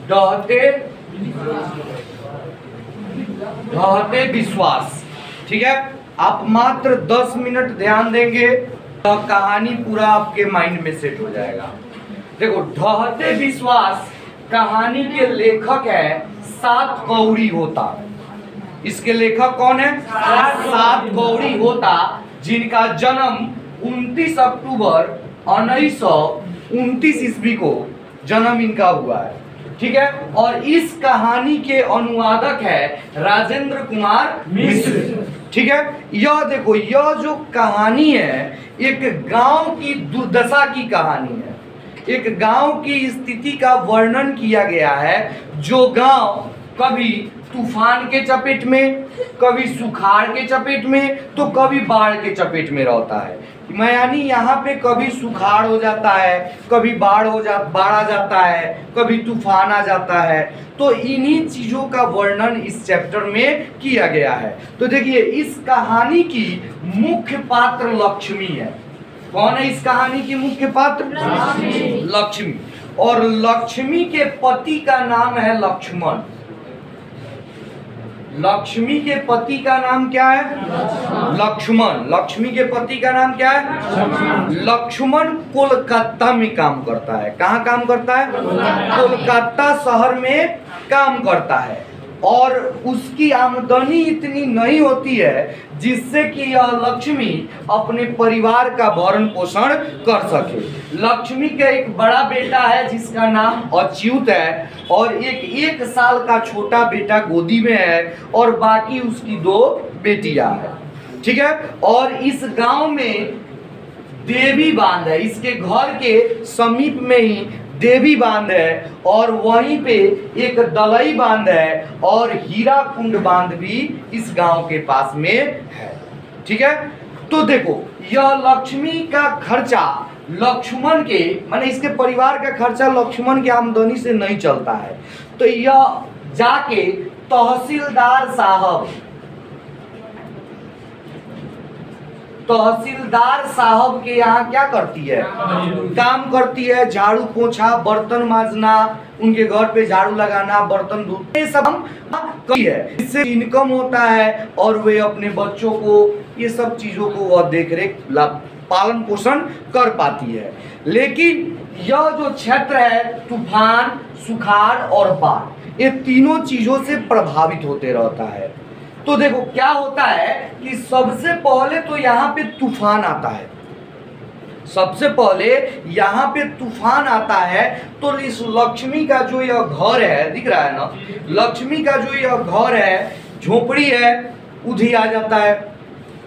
ढहते ढहते विश्वास। ठीक है, आप मात्र 10 मिनट ध्यान देंगे तो कहानी पूरा आपके माइंड में सेट हो जाएगा। देखो, ढहते विश्वास कहानी के लेखक है सात कौड़ी होता। इसके लेखक कौन है? सात कौड़ी होता, जिनका जन्म 29 अक्टूबर 1929 ईस्वी को जन्म इनका हुआ है। ठीक है, और इस कहानी के अनुवादक है राजेंद्र कुमार मिश्र। ठीक है, यह देखो, यह जो कहानी है एक गांव की दुर्दशा की कहानी है। एक गांव की स्थिति का वर्णन किया गया है, जो गांव कभी तूफान के चपेट में, कभी सुखाड़ के चपेट में, तो कभी बाढ़ के चपेट में रहता है। मैं यानी यहाँ पे कभी सुखाड़ हो जाता है, कभी बाढ़ आ जाता है, कभी तूफान आ जाता है। तो इन्हीं चीजों का वर्णन इस चैप्टर में किया गया है। तो देखिए, इस कहानी की मुख्य पात्र लक्ष्मी है। कौन है इस कहानी की मुख्य पात्र? लक्ष्मी। और लक्ष्मी के पति का नाम है लक्ष्मण। लक्ष्मी के पति का नाम क्या है? लक्ष्मण। लक्ष्मी के पति का नाम क्या है? लक्ष्मण कोलकाता में काम करता है। कहाँ काम करता है? कोलकाता शहर में काम करता है। और उसकी आमदनी इतनी नहीं होती है जिससे कि यह लक्ष्मी अपने परिवार का भरण पोषण कर सके। लक्ष्मी का एक बड़ा बेटा है जिसका नाम अच्युत है, और एक साल का छोटा बेटा गोदी में है, और बाकी उसकी 2 बेटियां हैं। ठीक है, और इस गांव में देवी बांध है। इसके घर के समीप में ही देवी बांध है, और वहीं पे एक दलई बांध है, और हीरा कुंड बांध भी इस गांव के पास में है। ठीक है, तो देखो, यह लक्ष्मी का खर्चा लक्ष्मण के, माने इसके परिवार का खर्चा लक्ष्मण के आमदनी से नहीं चलता है। तो यह जाके तहसीलदार साहब के यहाँ क्या करती है? काम करती है। झाड़ू पोछा, बर्तन मांजना, उनके घर पे झाड़ू लगाना, बर्तन धोना, ये सब हम करती है। इससे इनकम होता है, और वे अपने बच्चों को, ये सब चीजों को वह देखरेख, पालन पोषण कर पाती है। लेकिन यह जो क्षेत्र है तूफान, सुखाड़ और बाढ़, ये तीनों चीजों से प्रभावित होते रहता है। तो देखो क्या होता है कि सबसे पहले तो यहाँ पे तूफान आता है। सबसे पहले यहाँ पे तूफान आता है, तो इस लक्ष्मी का जो यह घर है, दिख रहा है ना, लक्ष्मी का जो यह घर है, झोपड़ी है, उधी आ जाता है।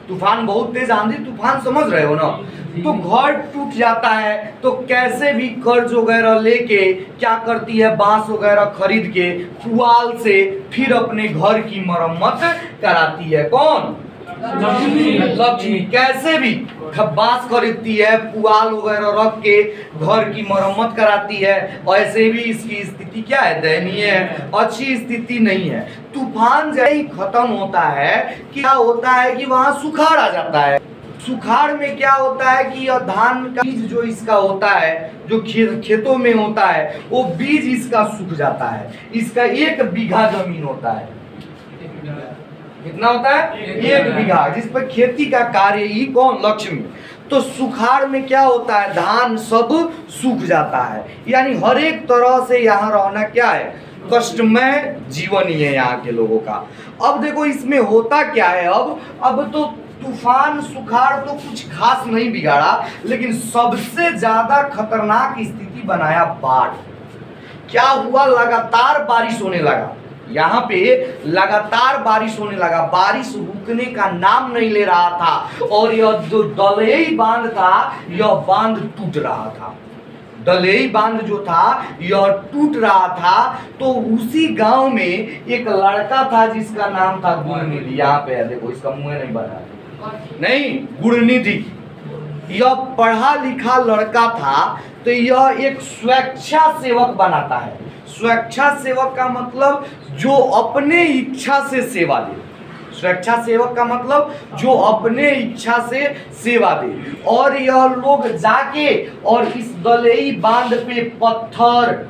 तूफान, बहुत तेज आंधी तूफान, समझ रहे हो ना, तो घर टूट जाता है। तो कैसे भी कर्ज वगैरह लेके क्या करती है, बांस वगैरह खरीद के पुआल से फिर अपने घर की मरम्मत कराती है। कौन? लक्ष्मी। कैसे भी बांस खरीदती है, पुआल वगैरह रख के घर की मरम्मत कराती है। ऐसे भी इसकी स्थिति क्या है? दयनीय है, अच्छी स्थिति नहीं है। तूफान जब ही खत्म होता है, क्या होता है कि वहां सुखाड़ आ जाता है। सुखाड़ में क्या होता है कि यह धान का बीज जो इसका होता है, जो खेतों में होता है, वो बीज इसका सूख जाता है। इसका 1 बीघा जमीन होता है। कितना होता है? 1 बीघा, जिस पर खेती का कार्य ही कौन? लक्ष्मी। तो सुखाड़ में क्या होता है? धान सब सूख जाता है। यानी हर एक तरह से यहाँ रहना क्या है? कष्टमय जीवन ही है यहाँ के लोगों का। अब देखो इसमें होता क्या है, अब तो तूफान सुखाड़ तो कुछ खास नहीं बिगाड़ा, लेकिन सबसे ज्यादा खतरनाक स्थिति बनाया बाढ़। क्या हुआ? लगातार बारिश होने लगा। यहाँ पे लगातार बारिश होने लगा, बारिश रुकने का नाम नहीं ले रहा था, और यह जो दलई बांध था, यह बांध टूट रहा था। दलई बांध जो था यह टूट रहा था। तो उसी गांव में एक लड़का था जिसका नाम था गुणनिधि। यहाँ पे है, देखो इसका मुंह नहीं बना, नहीं, गुणनिधि। यह पढ़ा लिखा लड़का था। तो यह एक स्वेच्छा सेवक बनाता है। स्वेच्छा सेवक का मतलब जो अपने इच्छा से सेवा दे। स्वेच्छा सेवक का मतलब जो अपने इच्छा से सेवा दे। और यह लोग जाके और इस दलई बांध पे पत्थर,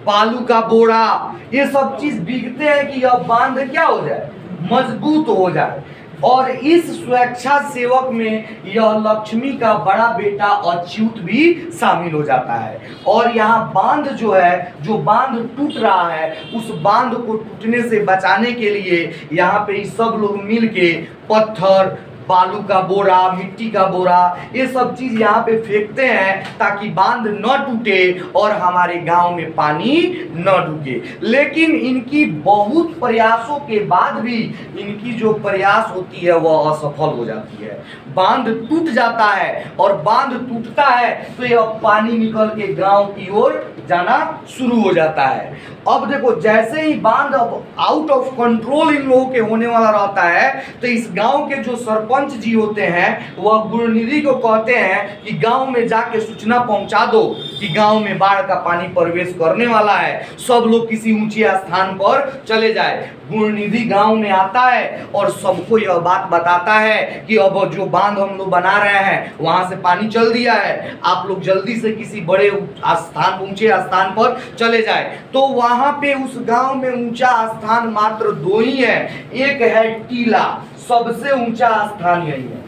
बालू का बोरा, ये सब चीज बिकते हैं कि यह बांध क्या हो जाए, मजबूत हो जाए। और इस स्वेच्छा सेवक में यह लक्ष्मी का बड़ा बेटा अच्युत भी शामिल हो जाता है। और यहाँ बांध जो है, जो बांध टूट रहा है, उस बांध को टूटने से बचाने के लिए यहाँ पे सब लोग मिलके पत्थर, बालू का बोरा, मिट्टी का बोरा, ये सब चीज यहाँ पे फेंकते हैं ताकि बांध न टूटे और हमारे गांव में पानी न रुके। लेकिन इनकी बहुत प्रयासों के बाद भी इनकी जो प्रयास होती है वह असफल हो जाती है। बांध टूट जाता है और बांध टूटता है तो यह पानी निकल के गांव की ओर जाना शुरू हो जाता है। अब देखो, जैसे ही बांध अब आउट ऑफ कंट्रोल इन लोगों के होने वाला रहता है तो इस गांव के जो सरपंच जी होते हैं वह गुरुनिधि को कहते हैं कि गांव में जाके सूचना पहुंचा दो कि गांव में बाढ़ का पानी प्रवेश करने वाला है, सब लोग किसी ऊंचे स्थान पर चले जाए। गुरुनिधि गांव में आता है और सबको यह बात बताता है कि अब जो बांध हम लोग बना रहे हैं वहां से पानी चल दिया है, आप लोग जल्दी से किसी बड़े स्थान, ऊंचे स्थान पर चले जाए। तो वहां पे उस गांव में ऊंचा स्थान मात्र दो ही है। एक है टीला, सबसे ऊंचा स्थान यही है,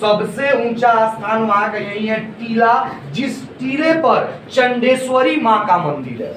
सबसे ऊंचा स्थान वहां का यही है टीला, जिस टीले पर चंडेश्वरी मां का मंदिर है।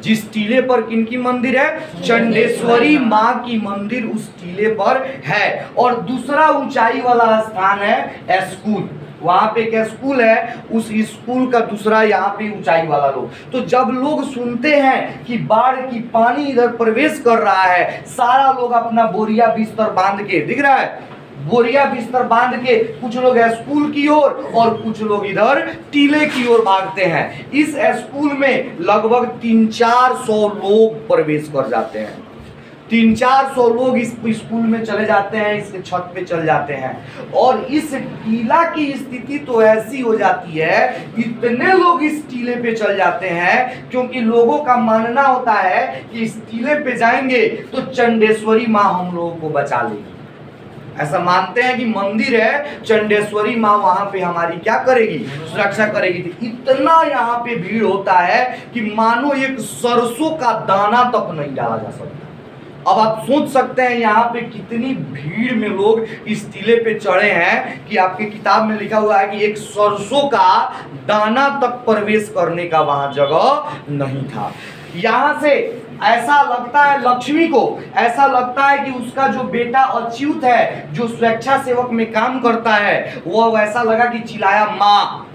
जिस टीले पर किनकी मंदिर है, चंडेश्वरी मां की मंदिर उस टीले पर है। और दूसरा ऊंचाई वाला स्थान है स्कूल, वहां पे एक स्कूल है, उस स्कूल का दूसरा यहाँ पे ऊंचाई वाला लोग। तो जब लोग सुनते हैं कि बाढ़ की पानी इधर प्रवेश कर रहा है, सारा लोग अपना बोरिया बिस्तर बांध के, दिख रहा है, बोरिया बिस्तर बांध के कुछ लोग स्कूल की ओर और कुछ लोग इधर टीले की ओर भागते हैं। इस स्कूल में लगभग 300-400 लोग प्रवेश कर जाते हैं। 300-400 लोग इस स्कूल में चले जाते हैं, इसके छत पे चल जाते हैं। और इस टीला की स्थिति तो ऐसी हो जाती है, इतने लोग इस टीले पे चल जाते हैं क्योंकि लोगों का मानना होता है कि इस टीले पे जाएंगे तो चंडेश्वरी माँ हम लोगों को बचा लेगी। ऐसा मानते हैं कि मंदिर है, चंडेश्वरी माँ वहां पे हमारी क्या करेगी, सुरक्षा करेगी। इतना यहाँ पे भीड़ होता है कि मानो एक सरसों का दाना तक नहीं डाला जा सकता। अब आप सोच सकते हैं यहाँ पे कितनी भीड़ में लोग इस टीले पे चढ़े हैं कि आपकी किताब में लिखा हुआ है कि एक सरसों का दाना तक प्रवेश करने का वहां जगह नहीं था। यहाँ से ऐसा लगता है लक्ष्मी को, ऐसा लगता है कि उसका जो बेटा अच्युत है, जो स्वेच्छा सेवक में काम करता है, वह वैसा लगा कि चिल्लाया माँ।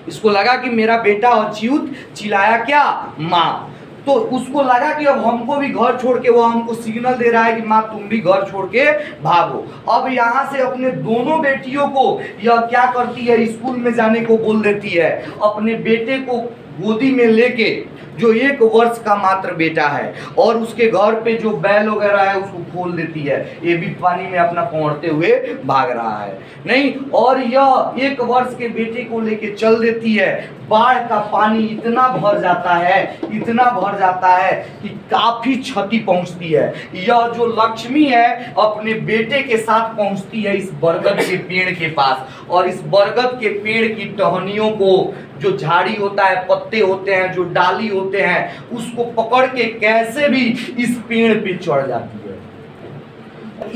इसको लगा कि मेरा बेटा अच्युत चिल्लाया क्या, माँ। तो उसको लगा कि अब हमको भी घर छोड़ के, वो हमको सिग्नल दे रहा है कि माँ तुम भी घर छोड़ के भागो। अब यहाँ से अपने दोनों बेटियों को यह क्या करती है, स्कूल में जाने को बोल देती है। अपने बेटे को गोदी में लेके, जो 1 वर्ष का मात्र बेटा है, और उसके घर पे जो बैल वगैरह है उसको खोल देती है। ये भी पानी में अपना पहुंचते हुए भाग रहा है नहीं, और यह 1 वर्ष के बेटे को लेके चल देती है। बाढ़ का पानी इतना भर जाता है, इतना भर जाता है कि काफी क्षति पहुंचती है। यह जो लक्ष्मी है अपने बेटे के साथ पहुंचती है इस बरगद के पेड़ के पास, और इस बरगद के पेड़ की टहनियों को, जो झाड़ी होता है, पत्ते होते हैं, जो डाली होते हैं, उसको पकड़ के कैसे भी इस पेड़ पे चढ़ जाती है।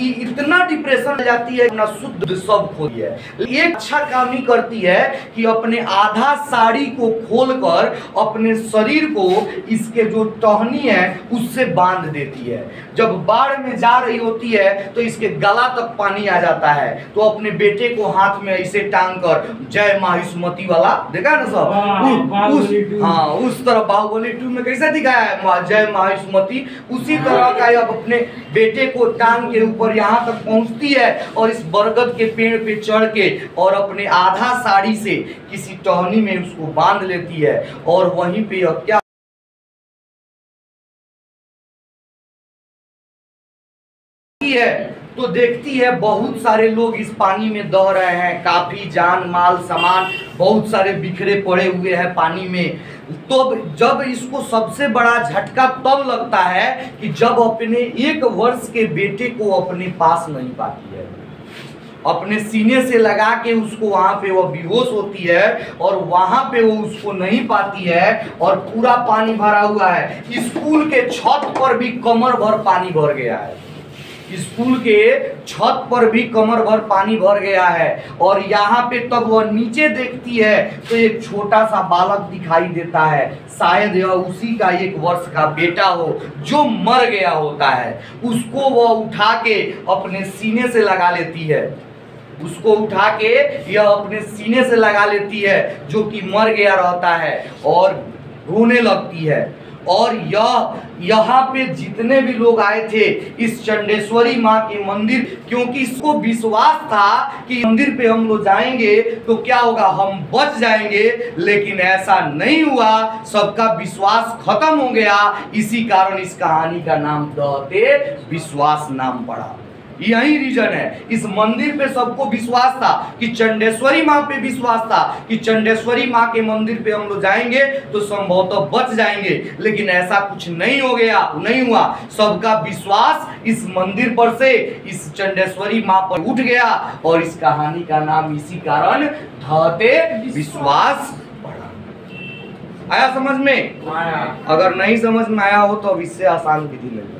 इतना डिप्रेशन हो जाती है, अपना शुद्ध सब खो दिया है। एक अच्छा काम ही करती है कि अपने आधा साड़ी को खोलकर अपने शरीर को इसके जो टहनी है उससे बांध देती है। जब बाढ़ में जा रही होती है तो इसके गला तक पानी आ जाता है, तो अपने बेटे को हाथ में ऐसे टांग कर जय माहिष्मती वाला, देखा ना सब, उस तरह बाहुबली 2 में कैसे दिखाया है जय माहिष्मती, उसी तरह का अब अपने बेटे को टांग के ऊपर यहाँ तक पहुंचती है और इस बरगद के पेड़ पे चढ़ के और अपने आधा साड़ी से किसी टहनी में उसको बांध लेती है। और वहीं पे क्या है, तो देखती है बहुत सारे लोग इस पानी में दह रहे हैं, काफी जान माल सामान बहुत सारे बिखरे पड़े हुए हैं पानी में। तो जब इसको सबसे बड़ा झटका तब लगता है कि जब अपने 1 वर्ष के बेटे को अपने पास नहीं पाती है। अपने सीने से लगा के उसको वहां पे वो बेहोश होती है और वहां पे वो उसको नहीं पाती है और पूरा पानी भरा हुआ है। स्कूल के छत पर भी कमर भर पानी भर गया है, स्कूल के छत पर भी कमर भर पानी भर गया है। और यहाँ पे तब वह नीचे देखती है तो एक छोटा सा बालक दिखाई देता है, शायद यह उसी का 1 वर्ष का बेटा हो जो मर गया होता है। उसको वह उठा के अपने सीने से लगा लेती है, उसको उठा के यह अपने सीने से लगा लेती है जो कि मर गया रहता है और रोने लगती है। और यहाँ पे जितने भी लोग आए थे इस चंडेश्वरी माँ के मंदिर, क्योंकि इसको विश्वास था कि मंदिर पे हम लोग जाएंगे तो क्या होगा, हम बच जाएंगे, लेकिन ऐसा नहीं हुआ, सबका विश्वास खत्म हो गया। इसी कारण इस कहानी का नाम दहते विश्वास नाम पड़ा। यही रीजन है, इस मंदिर पे सबको विश्वास था कि चंडेश्वरी माँ पे विश्वास था कि चंडेश्वरी माँ के मंदिर पे हम लोग जाएंगे तो संभवतः बच जाएंगे, लेकिन ऐसा कुछ नहीं हो गया, नहीं हुआ। सबका विश्वास इस मंदिर पर से इस चंडेश्वरी माँ पर उठ गया और इस कहानी का नाम इसी कारण दहते विश्वास पड़ा। आया समझ में? अगर नहीं समझ में आया हो तो अब इससे आसान विधि ले लो।